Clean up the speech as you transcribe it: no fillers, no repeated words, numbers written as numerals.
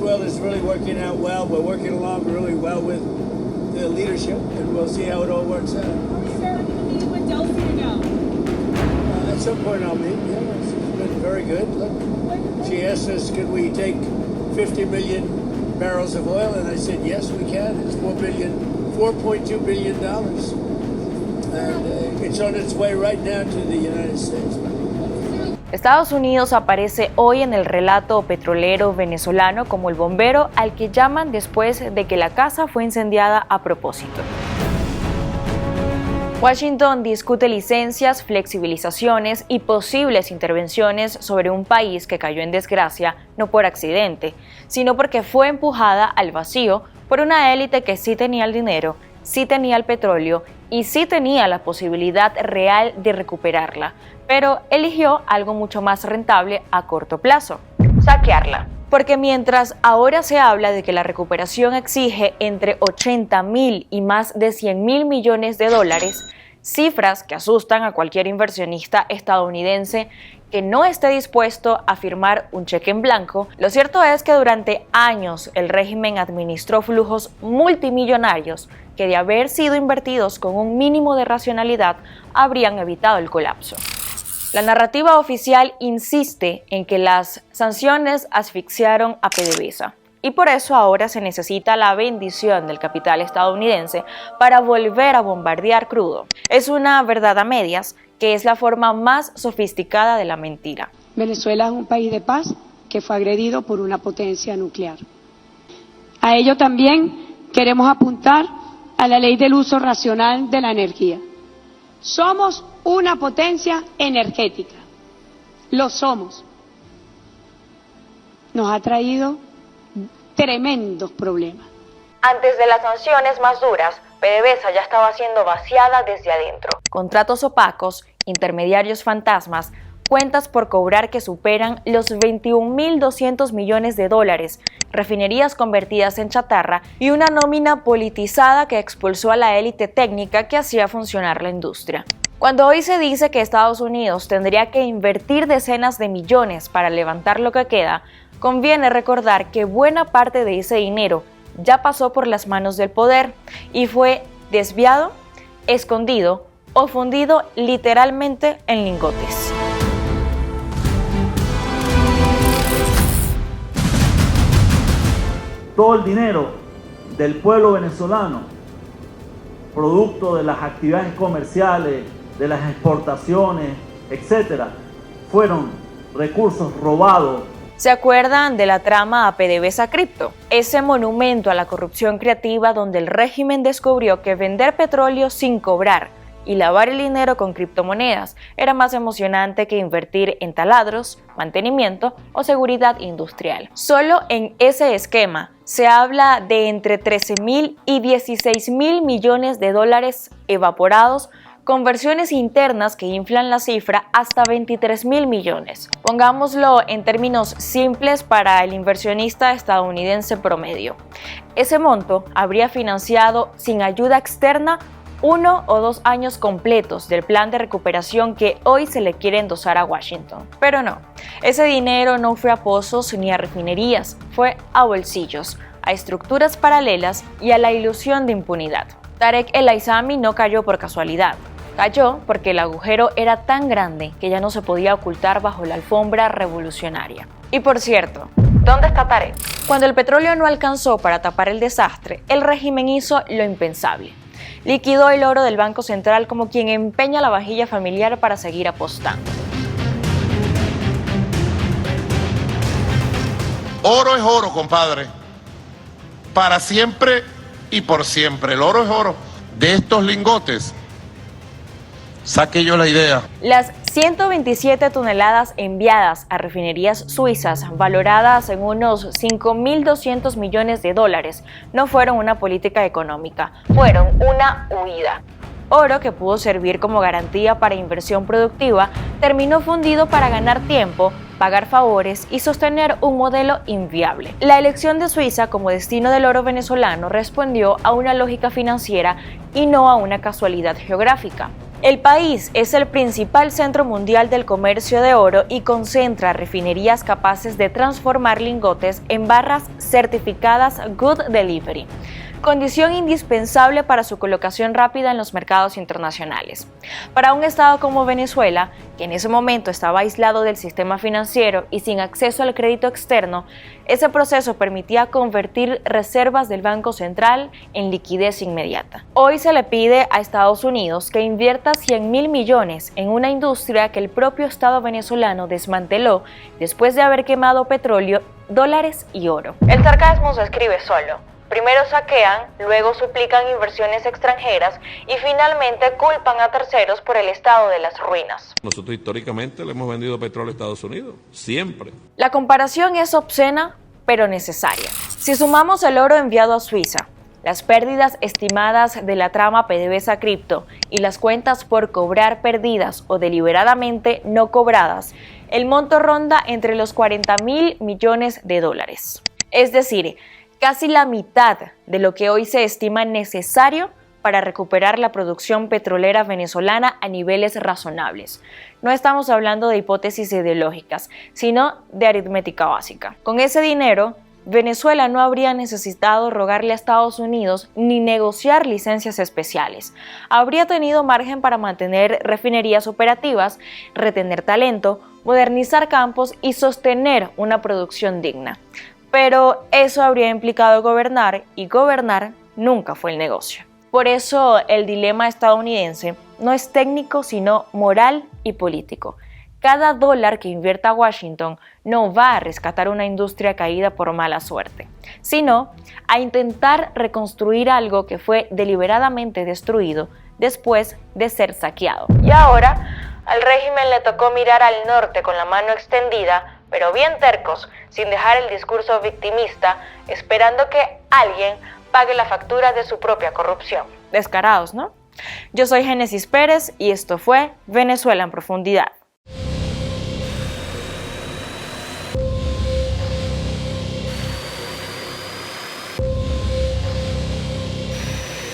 Venezuela is really working out well. We're working along really well with the leadership, and we'll see how it all works out. Are you sure we're going to meet with Delcy now? At some point I'll meet. Yeah, she's been very good. Look, she asked us, could we take 50 million barrels of oil, and I said yes, we can. It's $4.2 billion, and it's on its way right now to the United States. Estados Unidos aparece hoy en el relato petrolero venezolano como el bombero al que llaman después de que la casa fue incendiada a propósito. Washington discute licencias, flexibilizaciones y posibles intervenciones sobre un país que cayó en desgracia no por accidente, sino porque fue empujada al vacío por una élite que sí tenía el dinero, sí tenía el petróleo y sí tenía la posibilidad real de recuperarla, pero eligió algo mucho más rentable a corto plazo: saquearla. Porque mientras ahora se habla de que la recuperación exige entre 80.000 y más de 100.000 millones de dólares, cifras que asustan a cualquier inversionista estadounidense que no esté dispuesto a firmar un cheque en blanco, lo cierto es que durante años el régimen administró flujos multimillonarios que, de haber sido invertidos con un mínimo de racionalidad, habrían evitado el colapso. La narrativa oficial insiste en que las sanciones asfixiaron a PDVSA y por eso ahora se necesita la bendición del capital estadounidense para volver a bombardear crudo. Es una verdad a medias, que es la forma más sofisticada de la mentira. Venezuela es un país de paz que fue agredido por una potencia nuclear. A ello también queremos apuntar a la ley del uso racional de la energía. Somos una potencia energética, lo somos. Nos ha traído tremendos problemas. Antes de las sanciones más duras, PDVSA ya estaba siendo vaciada desde adentro. Contratos opacos, intermediarios fantasmas, cuentas por cobrar que superan los 21.200 millones de dólares, refinerías convertidas en chatarra y una nómina politizada que expulsó a la élite técnica que hacía funcionar la industria. Cuando hoy se dice que Estados Unidos tendría que invertir decenas de millones para levantar lo que queda, conviene recordar que buena parte de ese dinero ya pasó por las manos del poder y fue desviado, escondido o fundido literalmente en lingotes. Todo el dinero del pueblo venezolano, producto de las actividades comerciales, de las exportaciones, etcétera, fueron recursos robados. ¿Se acuerdan de la trama a PDVSA Cripto? Ese monumento a la corrupción creativa donde el régimen descubrió que vender petróleo sin cobrar y lavar el dinero con criptomonedas era más emocionante que invertir en taladros, mantenimiento o seguridad industrial. Solo en ese esquema se habla de entre 13.000 y 16.000 millones de dólares evaporados, conversiones internas que inflan la cifra hasta 23.000 millones. Pongámoslo en términos simples para el inversionista estadounidense promedio. Ese monto habría financiado sin ayuda externa 1 o 2 años completos del plan de recuperación que hoy se le quiere endosar a Washington. Pero no, ese dinero no fue a pozos ni a refinerías, fue a bolsillos, a estructuras paralelas y a la ilusión de impunidad. Tarek El Aizami no cayó por casualidad. Cayó porque el agujero era tan grande que ya no se podía ocultar bajo la alfombra revolucionaria. Y por cierto, ¿dónde está Tarek? Cuando el petróleo no alcanzó para tapar el desastre, el régimen hizo lo impensable. Liquidó el oro del Banco Central como quien empeña la vajilla familiar para seguir apostando. Oro es oro, compadre. Para siempre y por siempre. El oro es oro. De estos lingotes saqué yo la idea. Las 127 toneladas enviadas a refinerías suizas, valoradas en unos 5.200 millones de dólares, no fueron una política económica, fueron una huida. Oro que pudo servir como garantía para inversión productiva, terminó fundido para ganar tiempo, pagar favores y sostener un modelo inviable. La elección de Suiza como destino del oro venezolano respondió a una lógica financiera y no a una casualidad geográfica. El país es el principal centro mundial del comercio de oro y concentra refinerías capaces de transformar lingotes en barras certificadas Good Delivery, condición indispensable para su colocación rápida en los mercados internacionales. Para un estado como Venezuela, que en ese momento estaba aislado del sistema financiero y sin acceso al crédito externo, ese proceso permitía convertir reservas del Banco Central en liquidez inmediata. Hoy se le pide a Estados Unidos que invierta 100.000 millones en una industria que el propio Estado venezolano desmanteló después de haber quemado petróleo, dólares y oro. El sarcasmo se escribe solo. Primero saquean, luego suplican inversiones extranjeras y finalmente culpan a terceros por el estado de las ruinas. Nosotros históricamente le hemos vendido petróleo a Estados Unidos, siempre. La comparación es obscena, pero necesaria. Si sumamos el oro enviado a Suiza, las pérdidas estimadas de la trama PDVSA Cripto y las cuentas por cobrar perdidas o deliberadamente no cobradas, el monto ronda entre los 40.000 millones de dólares. Es decir, casi la mitad de lo que hoy se estima necesario para recuperar la producción petrolera venezolana a niveles razonables. No estamos hablando de hipótesis ideológicas, sino de aritmética básica. Con ese dinero, Venezuela no habría necesitado rogarle a Estados Unidos ni negociar licencias especiales. Habría tenido margen para mantener refinerías operativas, retener talento, modernizar campos y sostener una producción digna. Pero eso habría implicado gobernar, y gobernar nunca fue el negocio. Por eso el dilema estadounidense no es técnico, sino moral y político. Cada dólar que invierta Washington no va a rescatar una industria caída por mala suerte, sino a intentar reconstruir algo que fue deliberadamente destruido después de ser saqueado. Y ahora, al régimen le tocó mirar al norte con la mano extendida, pero bien tercos, sin dejar el discurso victimista, esperando que alguien pague la factura de su propia corrupción. Descarados, ¿no? Yo soy Génesis Pérez y esto fue Venezuela en Profundidad.